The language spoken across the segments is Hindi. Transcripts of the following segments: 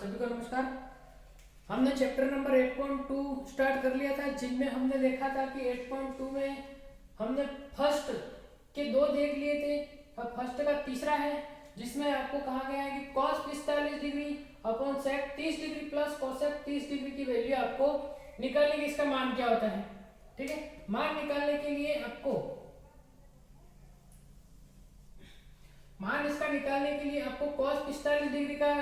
सभी को नमस्कार। हमने चैप्टर नंबर 8.2 स्टार्ट कर लिया था, जिनमें हमने देखा था कि 8.2 में हमने फर्स्ट के दो देख लिए थे। अब फर्स्ट का तीसरा है, जिसमें आपको कहा गया है कि cos 45 degree upon sec 30 degree plus cosec 30 degree की वैल्यू आपको निकालने की, इसका मान क्या होता है। ठीक है, मान निकालने के लिए आपको cos 45 डिग्री का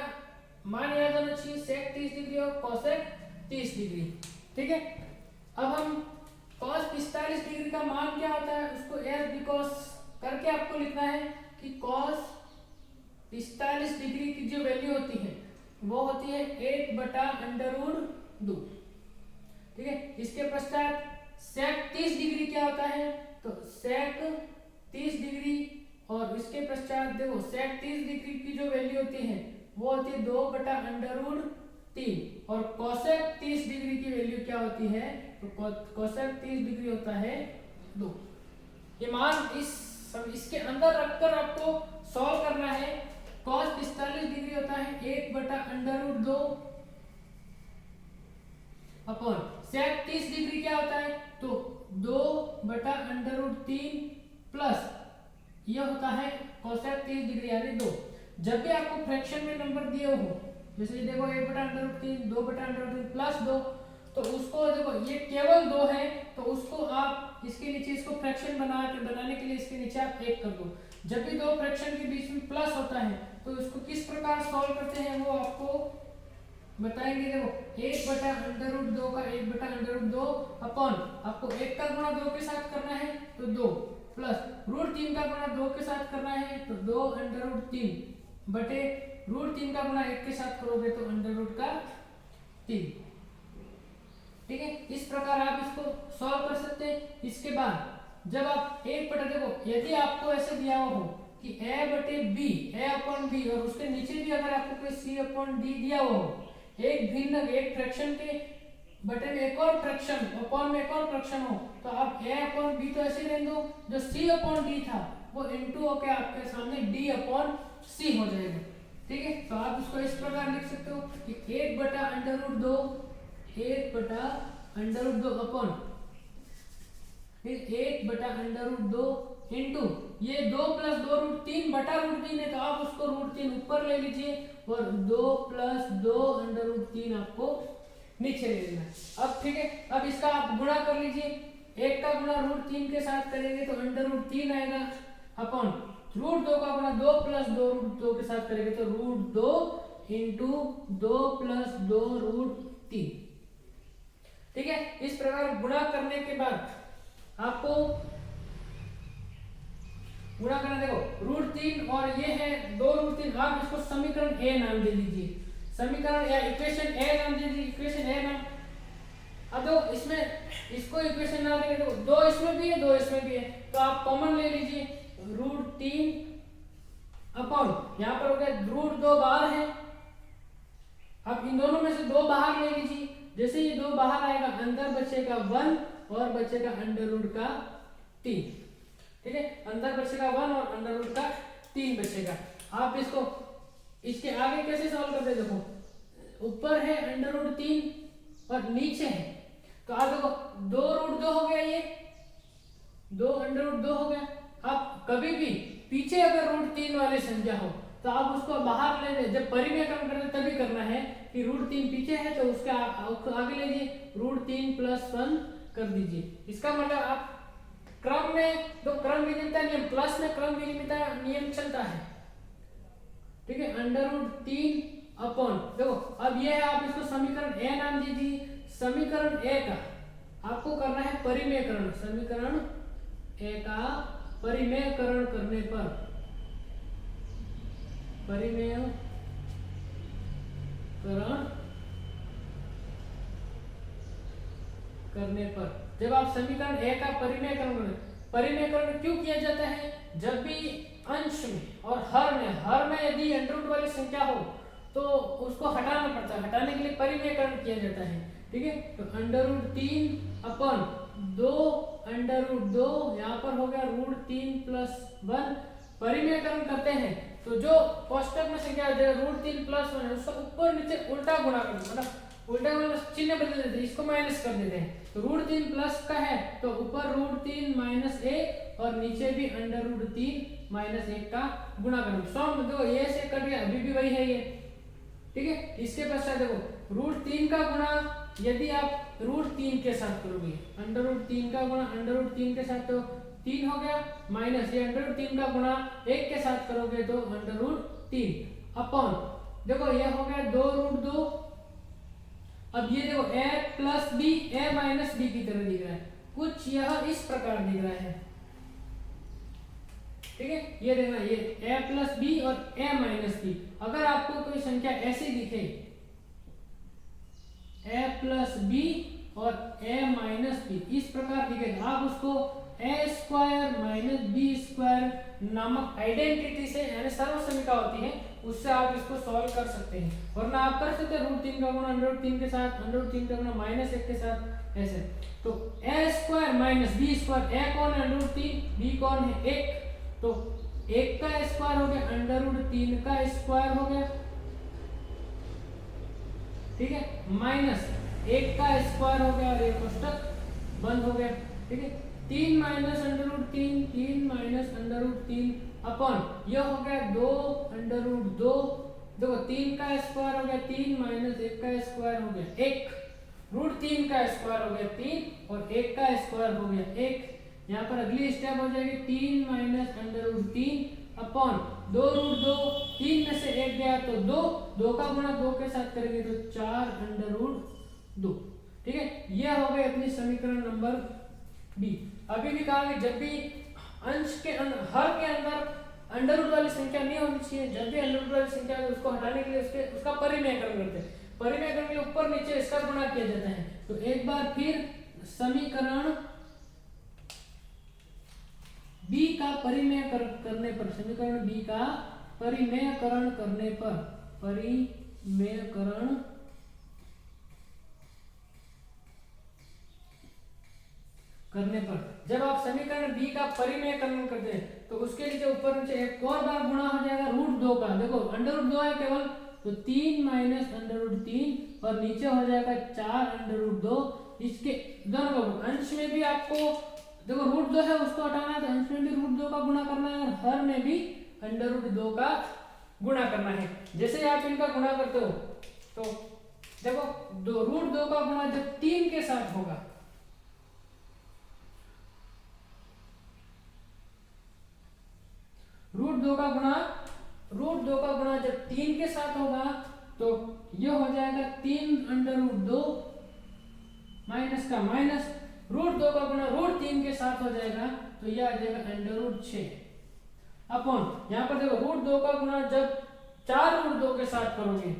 मान याद होना चाहिए, sec 30 डिग्री और cosec 30 डिग्री। ठीक है, अब हम cos 45 डिग्री का मान क्या होता है उसको एज बिकॉज करके आपको लिखना है कि cos 45 डिग्री की जो वैल्यू होती है वो होती है 8/√2। ठीक है, इसके पश्चात sec 30 डिग्री क्या होता है, तो sec 30 डिग्री और इसके पश्चात देखो sec 30 डिग्री की जो वैल्यू होती है वो होती है 2/√3 और cosec 30 डिग्री की वैल्यू क्या होती है, तो cosec 30 डिग्री होता है 2। ये मान इसके अंदर रखकर आपको सॉल्व करना है। cos 45 डिग्री होता है 1/√2 अपॉन sec 30 डिग्री क्या होता है, तो 2/√3 प्लस ये होता है cosec 30 डिग्री यानी 2। जब भी आपको फ्रैक्शन में नंबर दिए हो, जैसे देखो 1/√3 2/√3 प्लस 2, तो उसको देखो ये केवल 2 है तो उसको आप इसके नीचे इसको फ्रैक्शन बनाने के लिए इसके नीचे आप 1 कर दो। जब भी दो फ्रैक्शन के बीच में प्लस होता है तो इसको किस प्रकार सॉल्व करते हैं वो आपको बताएंगे। देखो 1/√2 का 1/√2 अपॉन आपको 1 का गुणा 2 के साथ करना है तो 2 प्लस √3 का गुणा 2 के साथ करना है तो 2√3 बटे √3 का गुणा 1 के साथ करोगे तो √3। ठीक है, इस प्रकार आप इसको सॉल्व कर सकते हैं। इसके बाद जब आप देखो यदि आपको ऐसे दिया हो कि a/b और उसके नीचे भी अगर आपको कोई c/d दिया हो, एक फ्रैक्शन के बटे में एक और फ्रैक्शन अपॉन में एक और फ्रैक्शन हो, तो आप a/b तो ऐसे रहने दो, जो c/d था वो इनटू होके आपके सामने d/c हो जाएगा। ठीक है, तो आप इसको इस प्रकार लिख सकते हो कि 1/√2 अपॉन 1/√2 इनटू ये 2 + 2√3/√3 है तो आप उसको √3 ऊपर ले लीजिए और 2 + 2√3 आपको नीचे ले लेना। अब ठीक है, अब इसका आप गुणा कर लीजिए। 1 का गुणा √3 के साथ करेंगे तो √3 आएगा अपॉन √2 का गुणा 2 + 2√2 के साथ करेंगे तो √2 इनटू 2 + 2√3। ठीक है, इस प्रकार गुणा करने के बाद आपको गुणा करना, देखो √3 और ये है 2√3, आप इसको समीकरण ए नाम दे दीजिए, समीकरण या इक्वेशन ए नाम दे दीजिए, इक्वेशन ए नाम। अब तो इसमें इसको इक्वेशन नाम देंगे, देखो 2 इसमें भी है 2 इसमें भी है तो आप कॉमन ले लीजिए √3 अपॉन यहाँ पर हो गया √2 बाहर है, अब इन दोनों में से 2 बाहर ले लीजिए। जैसे ये 2 बाहर आएगा अंदर बचेगा 1 और बचेगा √3। ठीक है, अंदर बचेगा 1 और √3 बचेगा। आप इसको इसके आगे कैसे सॉल्व करते हैं, देखो ऊपर है √3 और नीचे है तो आप देखो 2√2 हो गया, ये 2√2 हो गया। आप कभी भी पीछे अगर √3 वाली संख्या हो तो आप उसको बाहर ले लें, जब परिमेयकरण करते तभी करना है कि √3 पीछे है तो उसका आगे लीजिए √3 + 1 कर दीजिए। इसका मतलब आप क्रम में तो क्रम विनिमयता नियम प्लस में क्रम विनिमयता नियम चलता है। ठीक है, √3 अपॉन देखो अब ये है, आप इसको समीकरण ए नाम दीजिए। समीकरण ए का आपको करना है परिमेयकरण, समीकरण ए का परिमेयकरण करने पर जब आप समीकरण ए का परिमेयकरण क्यों किया जाता है, जब भी अंश में और हर में यदि अंडर रूट वाली संख्या हो तो उसको हटाना पड़ता है, हटाने के लिए परिमेयकरण किया जाता है। ठीक है, तो √3 अपॉन 2 √2 यहाँ पर हो गया √3 + 1 परिमेयकरण करते हैं तो जो कोष्टक में संख्या आ जाएगा √3 + 1 उसका ऊपर नीचे उल्टा गुणा कर दो, मतलब उल्टा मतलब चिन्ह बदल देते हैं, इसको माइनस कर देते हैं। तो √3 प्लस का है तो ऊपर √3 - 1 और नीचे भी √3 - 1 का गुणा करो। सम देखो ये से कट गया, अभी भी वही है ये, ठीक है। इसके पश्चात देखो √3 का गुणा यदि आप √3 के साथ करोगे, √3 का गुणा √3 के साथ तो 3 हो गया, माइनस ये √3 का गुणा 1 के साथ करोगे तो √3 अपॉन देखो ये हो गया 2√2। अब ये देखो a + b a - b की तरह दिख रहा है, कुछ यह इस प्रकार दिख रहा है, ठीक है। ये देखना ये a + b और a - b, अगर आपको कोई संख्या ऐसी दिखे a + b और a - b इस प्रकार दिखेगा, आप उसको a² - b² नामक आइडेंटिटी से यानी सर्वसमीका होती है उससे आप इसको सॉल्व कर सकते हैं, वरना आप कर सकते हैं √3 का गुणा √3 के साथ, √3 का गुणा -1 के साथ ऐसे। तो a² - b², a कौन है √3, b कौन है 1, तो 1 का स्क्वायर हो गया √3 का स्क्वायर हो गया, ठीक है, माइनस 1 का स्क्वायर हो गया और ये कोष्टक बंद हो गया, ठीक है। 3 - √3 3 - √3 अपॉन यह हो गया 2√2, देखो 3 का स्क्वायर हो गया 3 - 1 का स्क्वायर हो गया 1, √3 का स्क्वायर हो गया 3 और 1 का स्क्वायर हो गया 1। यहाँ पर अगली स्टेप हो जाएगी 3 - √3 अपॉन 2√2, 3 में से 1 गया तो 2 का गुणा 2 के साथ करेंगे तो 4√2, ठीक है। यह हो गई अपनी समीकरण नंबर बी। अभी भी कहा कि जब भी अंश के हर के अंदर अंडर वाली संख्या नहीं होनी चाहिए, जब भी अंडर वाली संख्या है उसको हटाने के लिए उसका परिमेयकरण करते हैं, परिमेयकरण के ऊपर नीचे इसका गुणा किया जाता है। तो एक बार फिर समीकरण बी का परिमेयकरण करने पर, समीकरण बी का परिमेयकरण करने पर, परिमेयकरण करने पर जब आप समीकरण बी का परिमेयकरण करते हैं तो उसके नीचे ऊपर नीचे एक और बार गुणा हो जाएगा √2 का, देखो √2 है केवल तो 3 - √3 और नीचे हो जाएगा 4√2। इसके दोनों को अंश में भी आपको देखो √2 है उसको हटाना है तो अंश में भी √2 का गुणा करना है और हर में भी √2 का गुणा करना है। जैसे आप इनका गुणा करते हो तो देखो √2 का गुणा जब 3 के साथ होगा, √2 का गुणा जब 3 के साथ होगा तो ये हो जाएगा 3√2 माइनस का माइनस, √2 का गुणा √3 के साथ हो जाएगा तो ये आ जाएगा √6 अपॉन यहाँ पर देखो √2 का गुणा जब 4√2 के साथ करोगे,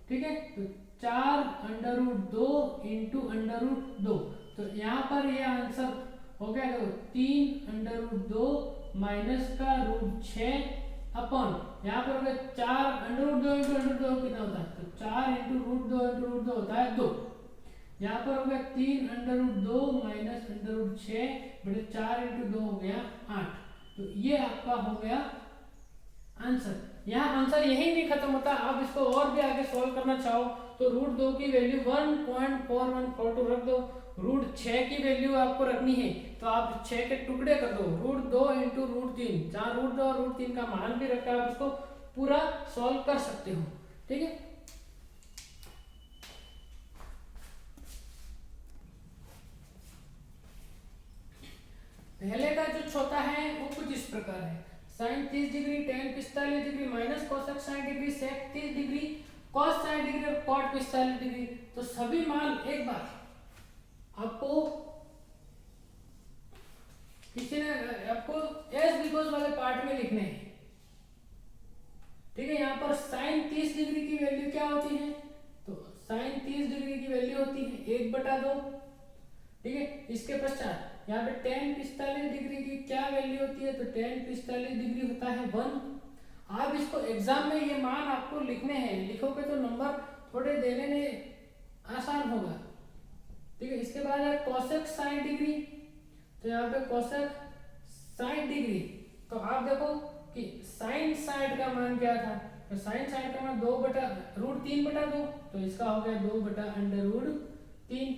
ठीक है, तो 4√2 इंटू √2, तो यहाँ पर ये आंसर हो गया देखो 3√2 माइनस का √6 अपॉन यहाँ पर हो गया 4√2 इंटू √2 कितना होता है, तो 4 इंटू √2 होता है 2, यहाँ पर हो गया 3√2 माइनस √6 बटे 4 इंटू 2 हो गया 8। तो ये आपका हो गया आंसर। यहाँ आंसर यही नहीं खत्म होता, आप इसको और भी आगे सॉल्व करना चाहो तो √2 की वैल्यू 1.4142 रख दो, √6 की वैल्यू आपको रखनी है तो आप 6 के टुकड़े कर दो, √2 इंटू √3, जहाँ √2 और √3 का मान भी रखकर आप उसको पूरा सॉल्व कर सकते हो, ठीक है। पहले का जो छोटा है वो कुछ इस प्रकार है, sin 30 degree, tan 45 degree, minus cosec 60 degree, sec 30 degree, cos 60 degree और cot 45 डिग्री। तो सभी मान एक बार आपको किसी ने आपको एस बिकॉज वाले पार्ट में लिखने हैं, ठीक है। यहाँ पर sin 30 डिग्री की वैल्यू क्या होती है, तो sin 30 डिग्री की वैल्यू होती है 1/2, ठीक है। इसके पश्चात यहाँ पे tan 45 डिग्री की क्या वैल्यू होती है, तो tan 45 डिग्री होता है 1। आप इसको एग्जाम में ये मान आपको लिखने हैं, लिखोगे तो नंबर थोड़े देने में आसान होगा, ठीक है। इसके बाद है cosec 60 डिग्री, तो यहाँ पे cosec 60 डिग्री, तो आप देखो कि साइन साइड का मान क्या था, तो साइन साइड का मान 2/√3/2, तो इसका हो गया 2/√3।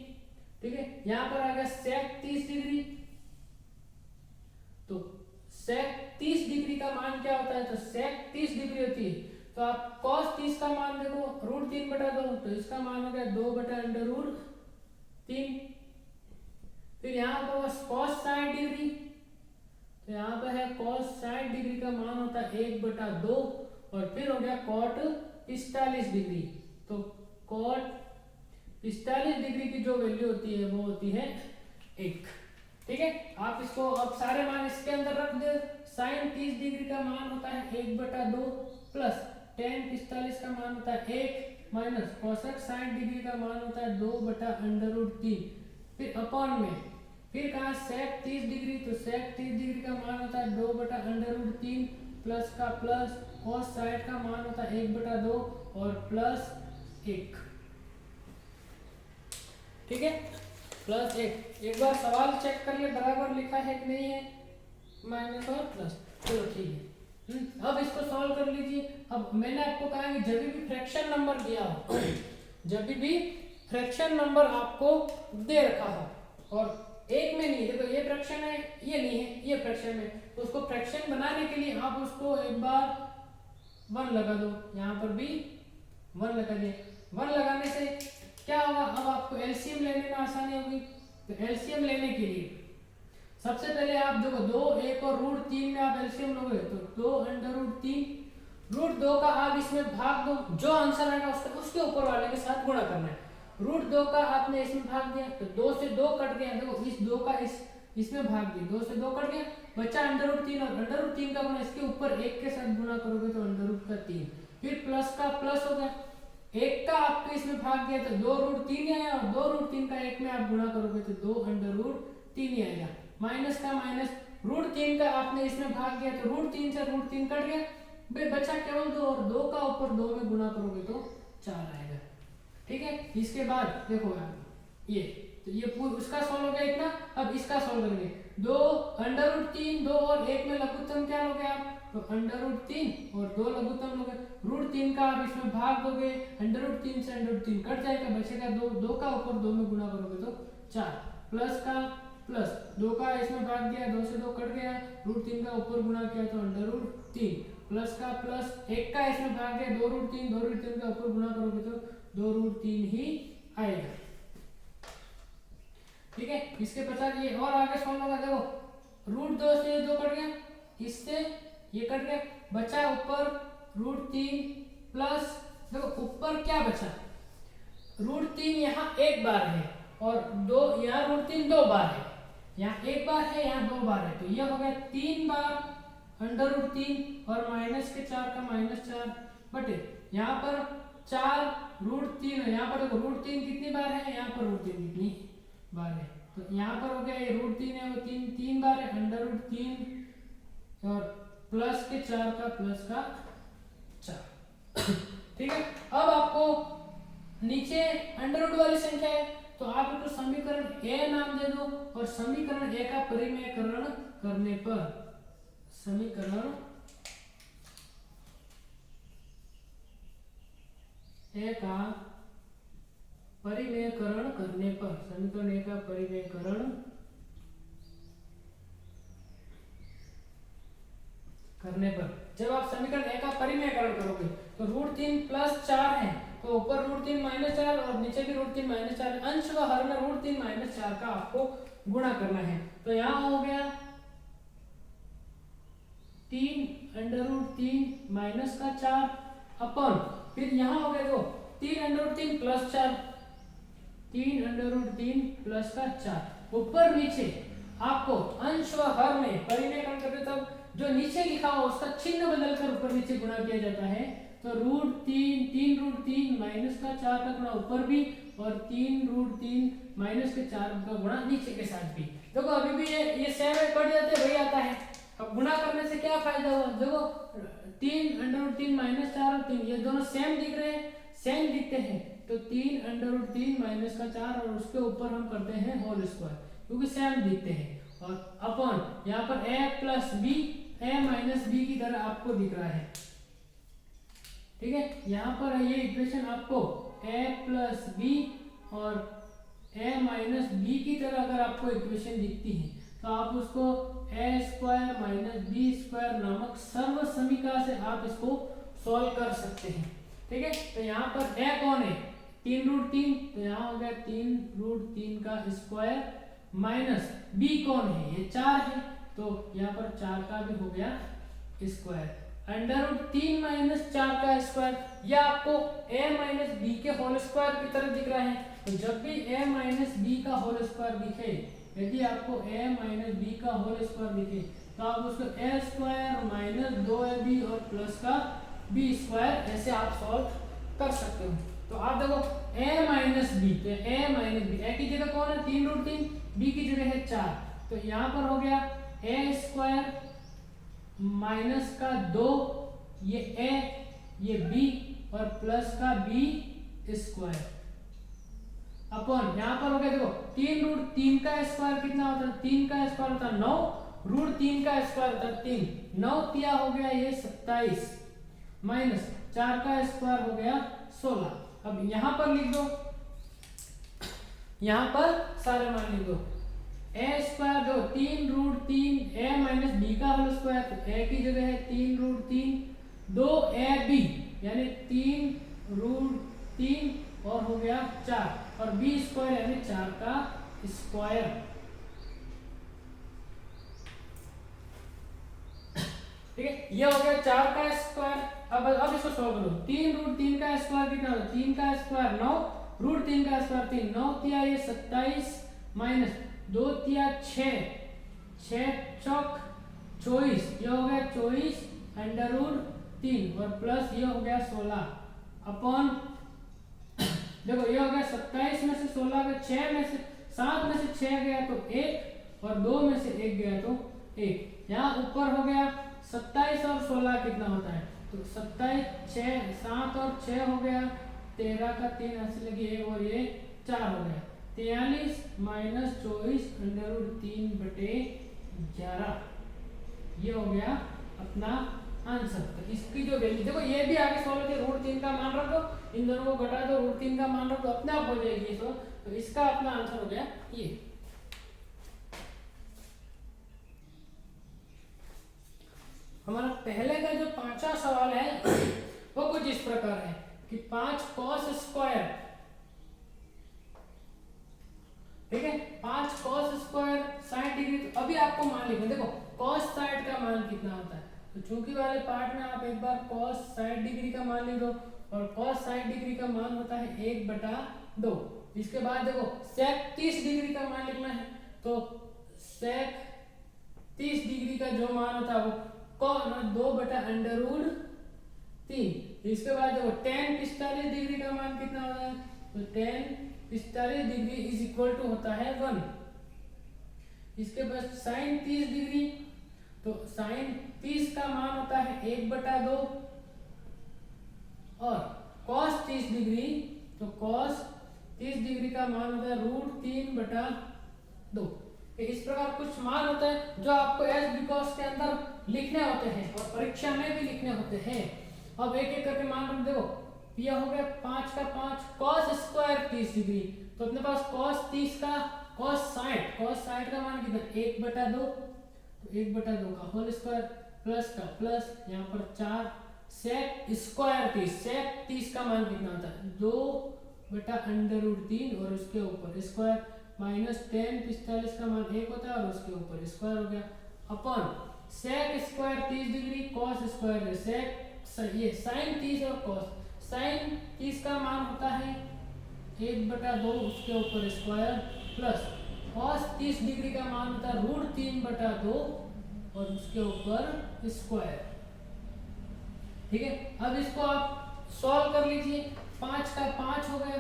ठीक है, यहाँ पर आ गया सेक 30 डिग्री, तो सेक 30 डिग्री का मान क्या होता है, तो सेक 30 डिग्री होती है, तो आप cos 30 का मान देखो √3/2, तो इसका मान हो गया 2/√3। फिर यहाँ पर cos 60 डिग्री, तो यहाँ पर है cos 60 डिग्री का मान होता है 1/2, और फिर हो गया cot 45 डिग्री, तो cot 45 डिग्री की जो वैल्यू होती है वो होती है 1। ठीक है, आप इसको अब सारे मान इसके अंदर रख दे। साइन 30 डिग्री का मान होता है 1/2 प्लस tan 45 का मान होता है 1 माइनस cosec 60 डिग्री का मान होता है 2/√3, फिर अपॉन में फिर कहा sec 30 डिग्री, तो sec 30 डिग्री का मान होता है 2/√3 प्लस का प्लस cos 60 का मान होता है 1/2 और प्लस 1। ठीक है, प्लस 1। एक बार सवाल चेक कर ले बराबर लिखा है कि नहीं है, माइनस और प्लस, चलो ठीक है। अब इसको सॉल्व कर लीजिए। अब मैंने आपको कहा कि जब भी फ्रैक्शन नंबर दिया हो, जब भी फ्रैक्शन नंबर आपको दे रखा हो और एक में नहीं, देखो ये फ्रैक्शन है, ये नहीं है, ये फ्रैक्शन है, तो उसको फ्रैक्शन बनाने के लिए आप उसको एक बार 1 लगा दो, यहाँ पर भी 1 लगा दिया। 1 लगाने से क्या होगा, अब आपको एलसीएम लेने में आसानी होगी। तो एलसीएम लेने के लिए सबसे पहले आप देखो 2, 1 और √3 में आप एलसीएम लोगे, तो 2/√3, √2 का आप इसमें भाग दो, जो आंसर आएगा उसके ऊपर वाले के साथ गुणा करना है। √2 का आपने इसमें भाग दिया, तो 2 से 2 कट गया, देखो इस 2 का इसमें भाग दिया, 2 से 2 कट गया, बचा √3, और √3 का गुणा इसके ऊपर 1 के साथ गुणा करोगे तो √3, फिर प्लस का प्लस हो गया, 1 का आपके इसमें भाग दिया तो 2√3 आया, और 2√3 का 1 में आप गुणा करोगे तो 2/√3 आएगा, माइनस का माइनस, √3 का आपने इसमें भाग दिया तो √3 से √3 कट गया, बचा केवल 2, और 2 का ऊपर 2 में गुणा करोगे तो 4 आएगा। ठीक है, इसके बाद देखो ये, तो ये पूरा उसका सॉल्व हो गया इतना। अब इसका सॉल्व करेंगे, 2/√3, 2 और 1 में लघुत्तम क्या लोगे आप, तो √3 और 2 लघुत्तम लोगे, √3 का आप इसमें भाग दोगे, √3 से √3 कट जाएगा, बचेगा 2, 2 का ऊपर 2 में गुणा करोगे तो 4, प्लस का प्लस, 2 का इसमें भाग दिया, 2 से 2 कट गया, √3 का ऊपर गुणा किया तो √3, प्लस का प्लस, 1 का इसमें भाग दिया, 2√3, 2√3 का ऊपर गुणा करोगे तो 2√3 ही आएगा। ठीक है, इसके पश्चात ये और आगे सॉल्व होगा, देखो √2 से 2 कट गया, इससे ये कट गया, बचा ऊपर √3 प्लस, देखो ऊपर क्या बचा, √3 यहाँ एक बार है और 2 यहाँ √3 2 बार है, यहाँ एक बार है, यहाँ 2 बार है, तो यह हो गया 3 बार √3 और माइनस के 4 का -4 बटे यहाँ पर 4√3 है, यहाँ पर देखो √3 कितनी बार है, यहाँ पर √3 कितनी बार है, तो यहाँ पर हो गया ये √3 है वो 3 बार है, √3 और प्लस के 4 का प्लस का 4। ठीक है, अब आपको नीचे अंडर रूट वाली संख्या है, तो आप इसको समीकरण ए नाम दे दो, और समीकरण ए का परिमेयकरण करने पर, समीकरण ए का परिमेयकरण करने पर, समीकरण ए का परिमेयकरण करने पर, जब आप समीकरण ए का परिमेयकरण करोगे तो √3 प्लस 4 है, तो ऊपर √3 -4 और नीचे भी √3 -4, अंश व हर में √3 -4 का आपको गुणा करना है, तो यहाँ हो गया 3/√3 माइनस का 4 अपन, फिर यहाँ हो गया तो 3/√3 प्लस 4, 3/√3 प्लस का 4, ऊपर नीचे आपको अंश व हर में परिमेयकरण करते तब जो नीचे लिखा हो उसका चिन्ह बदलकर ऊपर नीचे गुणा किया जाता है, तो √3 माइनस का 4 का गुणा ऊपर भी, और 3√3 माइनस के 4 का गुणा नीचे के साथ भी। देखो अभी भी ये सेम कट जाते वही आता है, अब गुणा करने से क्या फायदा हुआ, देखो 3/√3 -4 और 3 ये दोनों सेम दिख रहे हैं, सेम दिखते हैं, तो 3/√3 माइनस का 4 और उसके ऊपर हम करते हैं होल स्क्वायर, क्योंकि सेम दिखते हैं, और अपॉन यहाँ पर a plus b a minus B की तरह आपको दिख रहा है। ठीक है, यहाँ पर ये इक्वेशन आपको a प्लस बी और a माइनस बी की तरह अगर आपको इक्वेशन दिखती है तो आप उसको a square minus B square नामक सर्व समीकरण से आप इसको सॉल्व कर सकते हैं। ठीक है, तो यहाँ पर a कौन है, 3√3, तो यहाँ हो गया 3√3 का स्क्वायर माइनस b कौन है, ये 4 है, तो यहाँ पर 4 का भी हो गया स्क्वायर, √3 माइनस 4 का स्क्वायर, या आपको a माइनस बी के होल स्क्वायर की तरह दिख रहा है। तो जब भी a माइनस बी का होल स्क्वायर दिखे, यदि आपको a माइनस बी का होल स्क्वायर दिखे तो आप उसको a स्क्वायर माइनस 2ab और प्लस का b स्क्वायर ऐसे आप सॉल्व कर सकते हो। तो आप देखो a माइनस बी, तो a माइनस बी, a की जगह कौन है 3√3, b की जगह है 4, तो यहाँ पर हो गया a स्क्वायर माइनस का 2, ये a ये b और प्लस का b स्क्वायर अपॉन यहाँ पर हो गया देखो 3√3 का स्क्वायर कितना होता है, 3 का स्क्वायर होता है 9, √3 का स्क्वायर होता है 3, 9 तिया हो गया ये 27 माइनस 4 का स्क्वायर हो गया 16। अब यहाँ पर लिख दो, यहाँ पर सारे मान लिख दो, a स्क्वायर दो 3√3 a माइनस b का होल स्क्वायर, तो a की जगह है 3√3 2ab यानी 3√3 और हो गया 4 और b स्क्वायर यानी 4 का स्क्वायर। ठीक है, ये हो गया 4 का स्क्वायर। अब इसको सॉल्व करो, 3√3 का स्क्वायर कितना होता है, 3 का स्क्वायर 9, √3 का स्क्वायर 3, 9 तिया ये 27 माइनस 2 तिया 6, 6 चौक 24, ये हो गया 24 √3 और प्लस ये हो गया 16 अपॉन देखो ये हो गया 27 में से 16 गया, 6 में से 7 में से 6 गया तो 1 और 2 में से 1 गया तो 1। यहाँ ऊपर हो गया 27 और 16 कितना होता है, तो 27 6 7 और 6 हो गया 13 का 3 ऐसे लगी 1 और ये 4 हो गया 43 माइनस 24 √3 बटे 11, ये हो गया अपना आंसर। तो इसकी जो वैल्यू देखो ये भी आगे सॉल्व किया, √3 का मान रख दो, इन दोनों को घटा दो, √3 का मान रख दो, अपने आप हो जाएगी सो। तो इसका अपना आंसर हो गया ये। हमारा पहले का जो पांचवा सवाल है वो कुछ इस प्रकार है कि 5 cos स्क्वायर, ठीक है, 5 cos स्क्वायर 60 डिग्री। तो अभी आपको मान लिखो, देखो cos 60 का मान कितना होता है, तो चूंकि वाले पार्ट में आप एक बार cos 60 डिग्री का मान लिख दो और cos 60 डिग्री का मान होता है 1/2। इसके बाद देखो sec 30 डिग्री का मान लिखना है, तो sec 30 डिग्री का जो मान होता है वो कौन 2/√3। इसके बाद देखो tan 45 डिग्री का मान कितना होता है, तो tan 45 degree is equal to होता है 1। इसके बाद sin 30 डिग्री, तो sin 30 का मान होता है 1/2 और cos 30 डिग्री, तो cos 30 डिग्री का मान होता है √3/2। इस प्रकार कुछ मान होते हैं जो आपको एज बिकॉज के अंदर लिखने होते हैं और परीक्षा में भी लिखने होते हैं। अब एक एक करके मान रख देखो, यह हो गया 5 का 5 cos स्क्वायर 30 डिग्री, तो अपने पास cos 30 का cos 60 का मान कितना 1/2, तो 1/2 का होल स्क्वायर प्लस का प्लस यहाँ पर 4 sec स्क्वायर 30 का मान कितना होता है 2/√3 और उसके ऊपर स्क्वायर माइनस tan 45 का मान 1 होता है और उसके ऊपर स्क्वायर हो गया upon sec square 30 degree cos square sec ये sin 30 और cos sin 30 का मान होता है 1/2 उसके ऊपर स्क्वायर प्लस cos 30 डिग्री का मान होता है √3/2 और उसके ऊपर स्क्वायर। ठीक है, अब इसको आप सॉल्व कर लीजिए, 5 का 5 हो गया,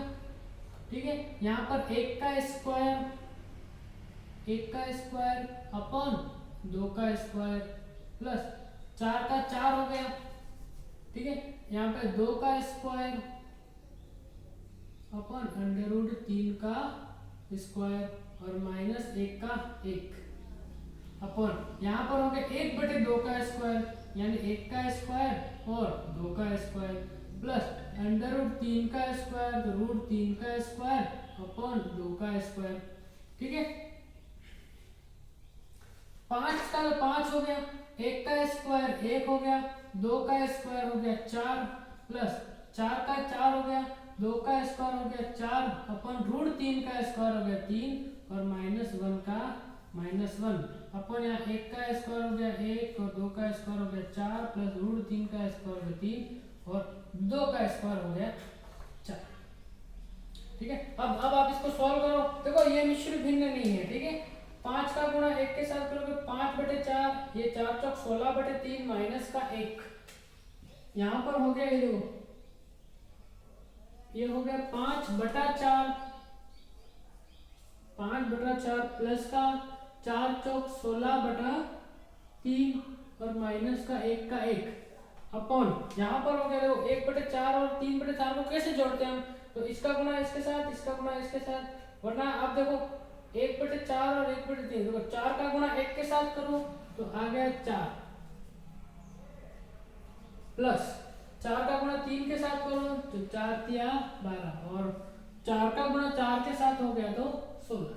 ठीक है, यहाँ पर 1 का स्क्वायर अपॉन 2 का स्क्वायर प्लस 4 का 4 हो गया, ठीक है, यहाँ पे 2 का स्क्वायर अपॉन √3 का स्क्वायर और माइनस 1 का 1 अपॉन यहाँ पर हो गया 1/2 का स्क्वायर यानी 1 का स्क्वायर और 2 का स्क्वायर प्लस √3 का स्क्वायर तो √3 का स्क्वायर अपॉन 2 का स्क्वायर। ठीक है, 5 का 5 हो गया, 1 का स्क्वायर 1 हो गया, 2 का स्क्वायर हो गया 4 प्लस 4 का 4 हो गया, 2 का स्क्वायर हो गया 4 अपन √3 का स्क्वायर हो गया 3 और -1 का -1 अपन यहाँ 1 का स्क्वायर हो गया 1 और 2 का स्क्वायर हो गया 4 प्लस √3 का स्क्वायर हो गया 3 और 2 का स्क्वायर हो गया 4। ठीक है, अब आप इसको सॉल्व करो। देखो ये मिश्र भिन्न नहीं है। ठीक है, 5 का गुणा 1 के साथ करोगे 5/4, ये 4 चौक 16/3 माइनस का 1 यहाँ पर हो गया, ये देखो ये हो गया 5/4 5/4 प्लस का 4 चौक 16/3 और माइनस का 1 का 1 अपॉन यहाँ पर हो गया देखो 1/4 और 3/4 को कैसे जोड़ते हैं हम, तो इसका गुणा इसके साथ, इसका गुणा इसके साथ, वरना आप देखो 1/4 और 1/3 देखो 4 का गुणा 1 के साथ करो तो आ गया 4 प्लस 4 का गुणा 3 के साथ करो तो 4 तिया 12 और 4 का गुणा 4 के साथ हो गया तो 16।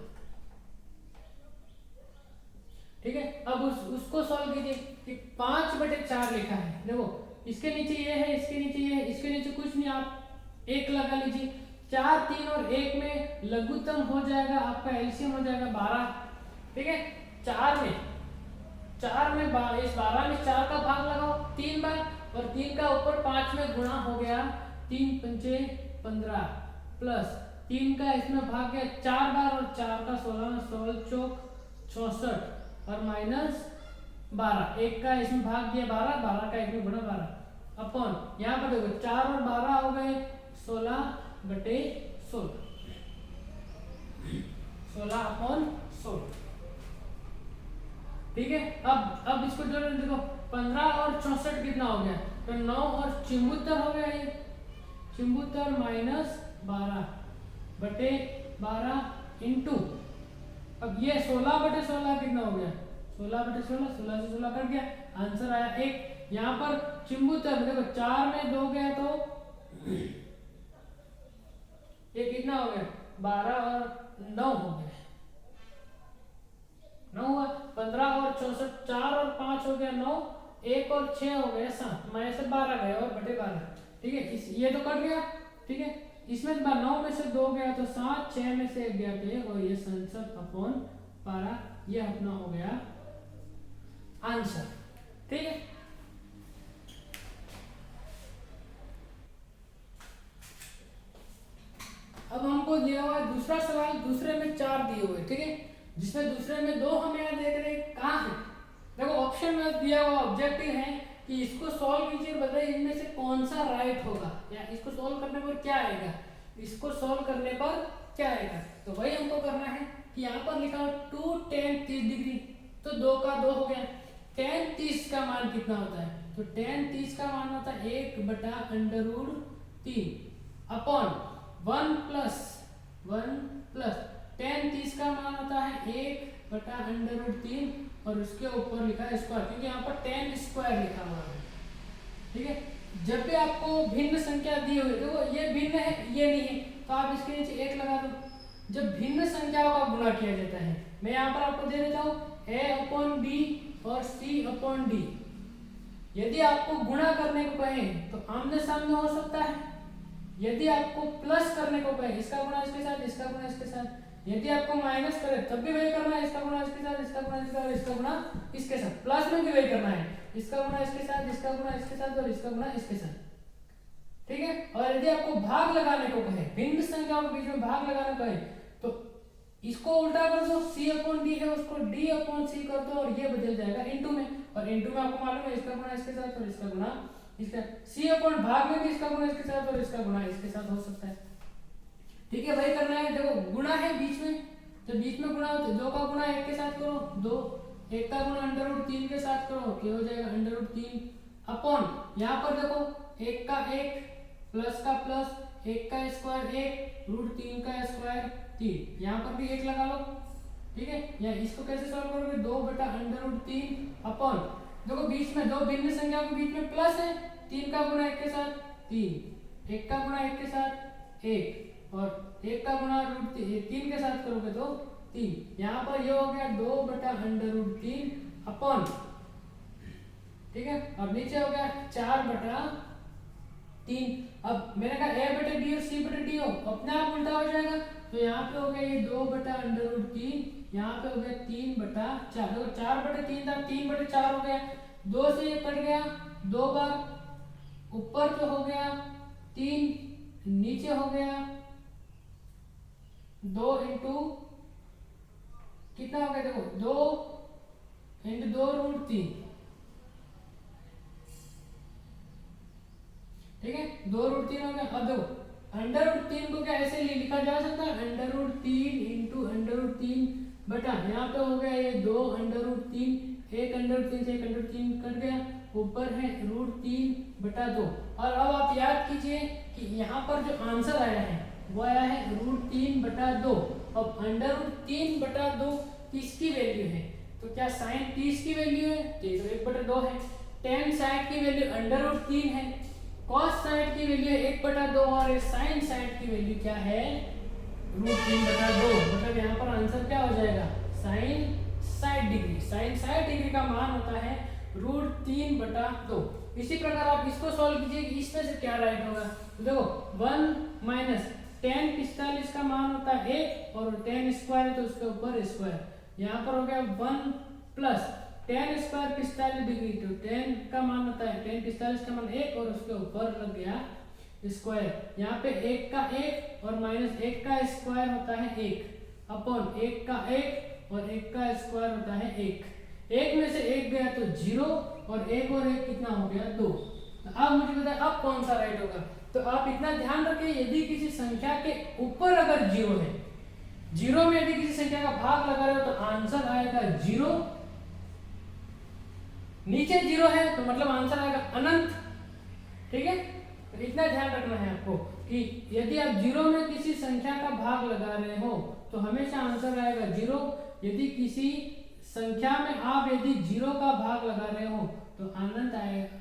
ठीक है, अब उसको सॉल्व कीजिए कि 5/4 लिखा है, देखो इसके नीचे ये है, इसके नीचे ये है, इसके नीचे कुछ नहीं, आप 1 लगा लीजिए। 4 3 और 1 में लघुत्तम हो जाएगा, आपका एलसीएम हो जाएगा 12। ठीक है, 4 में इस 12 में 4 का भाग लगाओ 3 बार और 3 का ऊपर 5 में गुणा हो गया 3 पंचे 15 प्लस 3 का इसमें भाग गया 4 बार और 4 का 16 में 16 चौक 64 और माइनस 12, 1 का इसमें भाग दिया 12, 12 का इसमें गुणा 12 अपॉन यहाँ पर देखो 4 और 12 हो गए 16/16 16/16। ठीक है, अब इसको जोड़ देखो 15 और 64 कितना हो गया, तो 9 और 74 हो गया, ये 74 माइनस 12/12 इंटू अब ये 16/16 कितना हो गया, 16/16 16 से 16 कट गया, आंसर आया 1। यहाँ पर 74 देखो 4 में 2 गया तो ये कितना हो गया 12 और 9 हो गया, 9 हुआ, 15 और 64 4 और 5 हो गया 9, 1 और 6 हो गया 7 माइनस से 12 गया और बटे 12। ठीक है, ये तो कट गया। ठीक है, इसमें 9 में से 2 गया तो 7, 6 में से 1 गया तो 1 और ये 67/12 ये अपना हो गया आंसर। ठीक है, अब हमको दिया हुआ है दूसरा सवाल, दूसरे में 4 दिए हुए। ठीक है, जिसमें दूसरे में 2 हम यहाँ देख रहे हैं, कहाँ है देखो ऑप्शन में दिया हुआ ऑब्जेक्टिव है कि इसको सॉल्व कीजिए, बताइए इनमें से कौन सा राइट होगा या इसको सॉल्व करने पर क्या आएगा, इसको सॉल्व करने पर क्या आएगा। तो वही हमको करना है कि यहाँ पर लिखा हो 2 tan 30 डिग्री, तो 2 का 2 हो गया। tan 30 का मान कितना होता है, तो tan 30 का मान होता है 1/√3 अपॉन 1 प्लस tan 30 का मान होता है 1/√3 और उसके ऊपर लिखा है स्क्वायर, क्योंकि यहाँ पर tan स्क्वायर लिखा हुआ है। ठीक है, जब भी आपको भिन्न संख्या दी हुई, देखो ये भिन्न है ये नहीं है, तो आप इसके नीचे 1 लगा दो। जब भिन्न संख्याओं का गुणा किया जाता है, मैं यहाँ पर आपको दे देता हूँ a/b और c/d। यदि आपको गुणा करने को कहें तो आमने सामने हो सकता है, यदि आपको प्लस करने को कहें इसका गुणा इसके साथ, इसका गुणा इसके साथ, यदि आपको माइनस करे तब भी वही करना है, इसका गुणा इसके साथ, इसका गुणा इसके साथ, इसका गुणा इसके साथ, प्लस में भी वही करना है, इसका गुणा इसके साथ, इसका गुणा इसके साथ और इसका गुणा इसके साथ। ठीक है, और यदि आपको भाग लगाने को कहे, भिन्न संख्याओं के बीच में भाग लगाने को कहे तो इसको उल्टा कर दो, c/d है उसको d/c कर दो और ये बदल जाएगा इनटू में, और इनटू में आपको मालूम है इसका गुणा इसके साथ और इसका गुणा इसका, c/भाग में भी इसका गुणा इसके साथ और इसका गुणा इसके साथ हो सकता है। ठीक है, वही करना है। देखो गुणा है बीच में, तो बीच में गुणा होता है, 2 का गुणा 1 के साथ करो 2, 1 का गुणा √3 के साथ करो, क्या हो जाएगा √3 अपॉन यहाँ पर देखो 1 का 1 प्लस का प्लस, 1 का स्क्वायर 1 √3 का स्क्वायर 3, यहाँ पर भी 1 लगा लो ठीक है। या इसको कैसे सॉल्व करोगे, 2/√3 अपॉन, देखो बीच में दो भिन्न संख्याओं के बीच में प्लस है, 3 का गुणा 1 के साथ 3, 1 का गुणा 1 के साथ 1 और 1 का गुणा √3 के साथ करोगे तो 3। यहाँ पर ये हो गया 2/√3 अपॉन, ठीक है। अब नीचे हो गया 4/3। अब मैंने कहा a/b और c/d हो, अपने आप उल्टा हो जाएगा, तो यहाँ पे हो गया ये 2/√3, यहाँ पे हो गया 3/4। देखो 4/3 था, 3/4 हो गया, 2 से ये कट गया 2 बार, ऊपर तो हो गया 3, नीचे हो गया 2 इंटू कितना हो गया, देखो 2 इंटू 2√3, ठीक है, 2√3 हो गया। अब देखो √3 को क्या ऐसे लिखा जा सकता है, √3 इंटू √3 बटा, यहाँ पे हो गया ये 2√3, एक √3 से एक √3 कट गया, ऊपर है √3/2। और अब आप याद कीजिए कि यहाँ पर जो आंसर आया है वो आया है √3/2। अब √3/2 किसकी वैल्यू है, तो क्या साइन 30 की वैल्यू है, तो ये तो 1/2 है। tan साइड की वैल्यू √3 है, cos साइड की वैल्यू 1/2 और साइन साइड की वैल्यू क्या है, √3/2। मतलब यहाँ पर आंसर क्या हो जाएगा, साइन 60 डिग्री। साइन 60 डिग्री का मान होता है √3/2। इसी प्रकार आप इसको सॉल्व कीजिए कि इसमें से क्या राइट होगा। तो देखो 1 माइनस tan 45 का मान होता है 1 और tan स्क्वायर है तो उसके ऊपर स्क्वायर, यहाँ पर हो गया 1 प्लस tan स्क्वायर 45 डिग्री, तो tan का मान होता है, tan 45 का मान 1 और उसके ऊपर लग गया स्क्वायर। यहाँ पे 1 का 1 और माइनस 1 का स्क्वायर होता है 1 अपॉन 1 का 1 और 1 का स्क्वायर होता है 1। 1 में से 1 गया तो 0 और 1 और 1 कितना हो गया 2। अब मुझे बताए अब कौन सा राइट होगा, तो आप इतना ध्यान रखें, यदि किसी संख्या के ऊपर अगर 0 है, 0 में यदि किसी संख्या का भाग लगा रहे हो तो आंसर आएगा 0, नीचे 0 है तो मतलब आंसर आएगा अनंत, ठीक है। तो इतना ध्यान रखना है आपको कि यदि आप 0 में किसी संख्या का भाग लगा रहे हो तो हमेशा आंसर आएगा 0। यदि किसी संख्या में आप यदि 0 का भाग लगा रहे हो तो अनंत आएगा,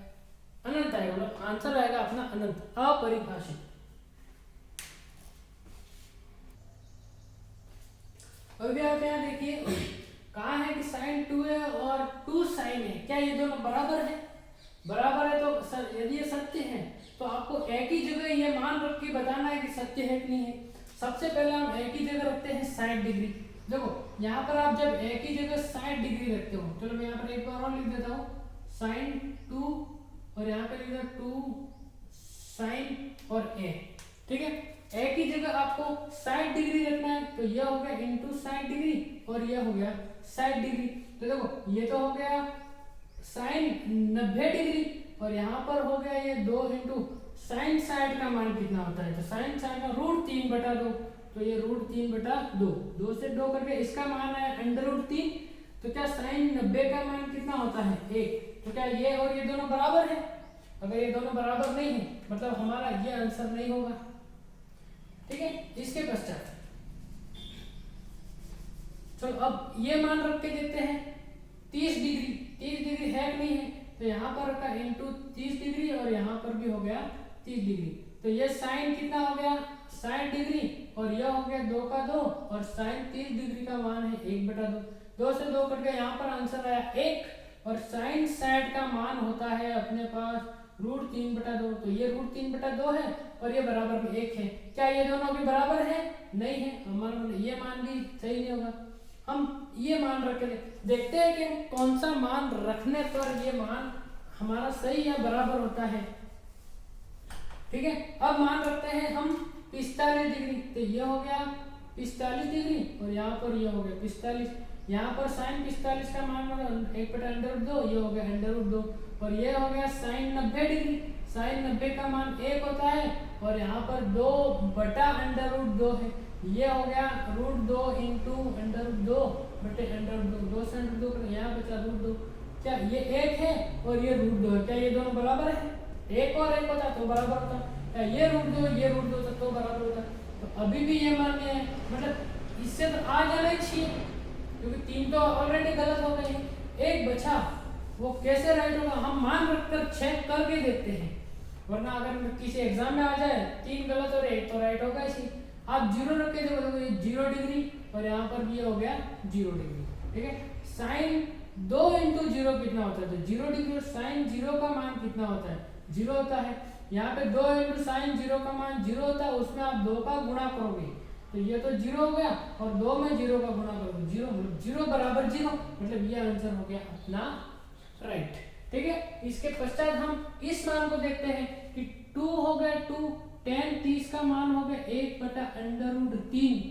अनंत आएगा, मतलब आंसर आएगा अपना अनंत, अपरिभाषित। अभी आप यहाँ देखिए कहा है कि साइन 2 है और 2 साइन है, क्या ये दोनों बराबर है, बराबर है तो सर यदि ये सत्य है तो आपको एक ही जगह ये मान रख के बताना है कि सत्य है कि नहीं है। सबसे पहले हम एक ही जगह रखते हैं 60 डिग्री। देखो यहाँ पर आप जब एक ही जगह 60 डिग्री रखते हो, चलो मैं यहाँ पर एक बार और लिख देता हूँ, साइन 2 और यहाँ पे लिख दिया 2 साइन और a, ठीक है। एक ही जगह आपको 60 डिग्री रखना है, तो यह हो गया इंटू 60 डिग्री और यह हो गया 60 डिग्री। तो देखो ये तो हो गया साइन 90 डिग्री और यहाँ पर हो गया ये 2 इंटू साइन साइड का मान कितना होता है, तो साइन साइड का √3/2, तो ये √3/2, 2 से 2 करके इसका मान है √3। तो क्या साइन 90 का मान कितना होता है 1, तो क्या ये और ये दोनों बराबर है, अगर ये दोनों बराबर नहीं है मतलब हमारा ये आंसर नहीं होगा, ठीक है। इसके पश्चात चलो अब ये मान रख के देते हैं 30 डिग्री, 30 डिग्री है कि नहीं है, तो यहाँ पर का इंटू 30 डिग्री और यहाँ पर भी हो गया 30 डिग्री। तो ये साइन कितना हो गया 60 डिग्री और यह हो गया 2 का 2 और साइन 30 डिग्री का मान है 1/2, 2 से 2 कट गया, यहाँ पर आंसर आया 1 और साइन साइड का मान होता है अपने पास √3/2, तो ये √3/2 है और ये बराबर में 1 है। क्या ये दोनों भी बराबर है, नहीं है, हमारा ये मान भी सही नहीं होगा। हम ये मान रख के देखते हैं कि कौन सा मान रखने पर ये मान हमारा सही या बराबर होता है, ठीक है। अब मान रखते हैं हम 45 डिग्री, तो ये हो गया 45 डिग्री और यहाँ पर ये हो गया 45, यहाँ पर साइन 45 का मान होगा 1/√2, ये हो गया √2 और ये हो गया साइन 90 डिग्री, साइन 90 का मान 1 होता है और यहाँ पर 2/√2 है, ये हो गया √2 इंटू √2 बटे √2, 2 से √2 यहाँ बचा √2। क्या ये 1 है और ये √2 है, क्या ये दोनों बराबर है, 1 और 1 होता तो बराबर होता, क्या ये √2 ये √2 होता तो बराबर होता, तो अभी भी ये मान्य है, मतलब इससे तो आ जाना चाहिए, क्योंकि 3 तो ऑलरेडी गलत हो गए हैं, एक बचा, वो कैसे राइट होगा हम मान रखकर चेक करके देखते हैं, वरना अगर किसी एग्जाम में आ जाए 3 गलत और 1 तो राइट होगा इसी। आप 0 रख के देखो, ये 0 डिग्री और यहाँ पर भी ये हो गया 0 डिग्री, ठीक है। साइन 2 इंटू 0 कितना होता है, तो 0 डिग्री और साइन 0 का मान कितना होता है, 0 होता है। यहाँ पे 2 इंटू साइन 0 का मान 0 होता है, उसमें आप 2 का गुणा करोगे तो ये तो 0 हो गया, और 2 में 0 का गुणा करोगे 0 बराबर 0, मतलब ये आंसर हो गया अपना राइट, ठीक है। इसके पश्चात हम इस मान को देखते हैं कि 2 हो गया 2, tan 30 का मान हो गया 1 बटा √3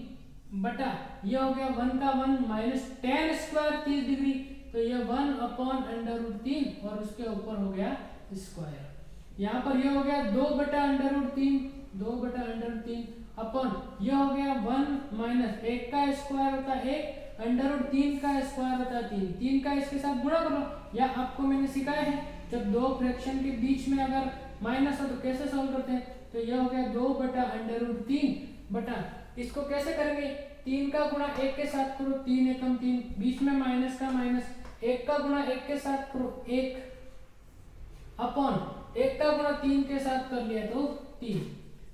बटा ये हो गया 1 का 1 माइनस tan स्क्वायर 30 डिग्री, तो ये 1 अपॉन √3 और उसके ऊपर हो गया स्क्वायर। यहाँ पर ये हो गया 2 बटा √3 अपॉन ये हो गया 1 माइनस 1 का स्क्वायर होता है 1, √3 का स्क्वायर होता है 3, 3 का इसके साथ गुणा करो, या आपको मैंने सिखाया है जब दो फ्रैक्शन के बीच में अगर माइनस हो तो कैसे सॉल्व करते हैं, तो ये हो गया 2 बटा √3 बटा इसको कैसे करेंगे, 3 का गुणा 1 के साथ करो 3 एकम 3, बीच में माइनस का माइनस, 1 का गुणा 1 के साथ करो 1 अपॉन 1 का गुणा 3 के साथ कर लिया तो 3,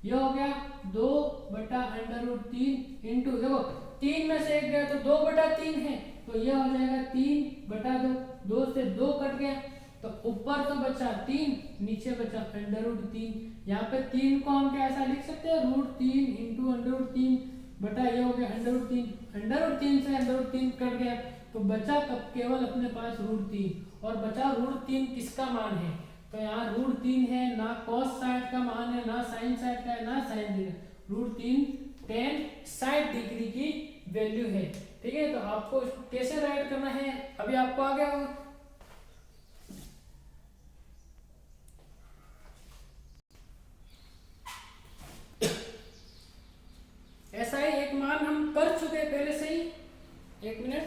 ये हो गया 2 बटा √3 इंटू देखो 3 में से 1 गया तो 2 बटा 3 है, तो ये हो जाएगा 3 बटा 2, 2 से 2 कट गया तो ऊपर तो बचा 3, नीचे बचा √3। यहाँ पे 3 को हम क्या ऐसा लिख सकते हैं √3 इंटू √3 बटा ये हो गया √3 से √3 कट गया तो बचा कब केवल अपने पास √3, और बचा √3 किसका मान है, तो यहाँ √3 है, ना cos साइड का मान है, ना साइन साइड का है, ना साइन डिग्री, √3 tan 60 डिग्री की वैल्यू है, ठीक है। तो आपको इसको कैसे राइट करना है अभी आपको आ गया होगा। ऐसा ही एक मान हम कर चुके हैं पहले से ही, 1 मिनट,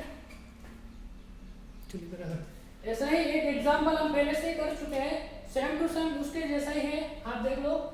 ऐसा ही एक एग्जाम्पल हम पहले से ही कर चुके हैं, सेम टू सेम उसके जैसा ही है, आप देख लो।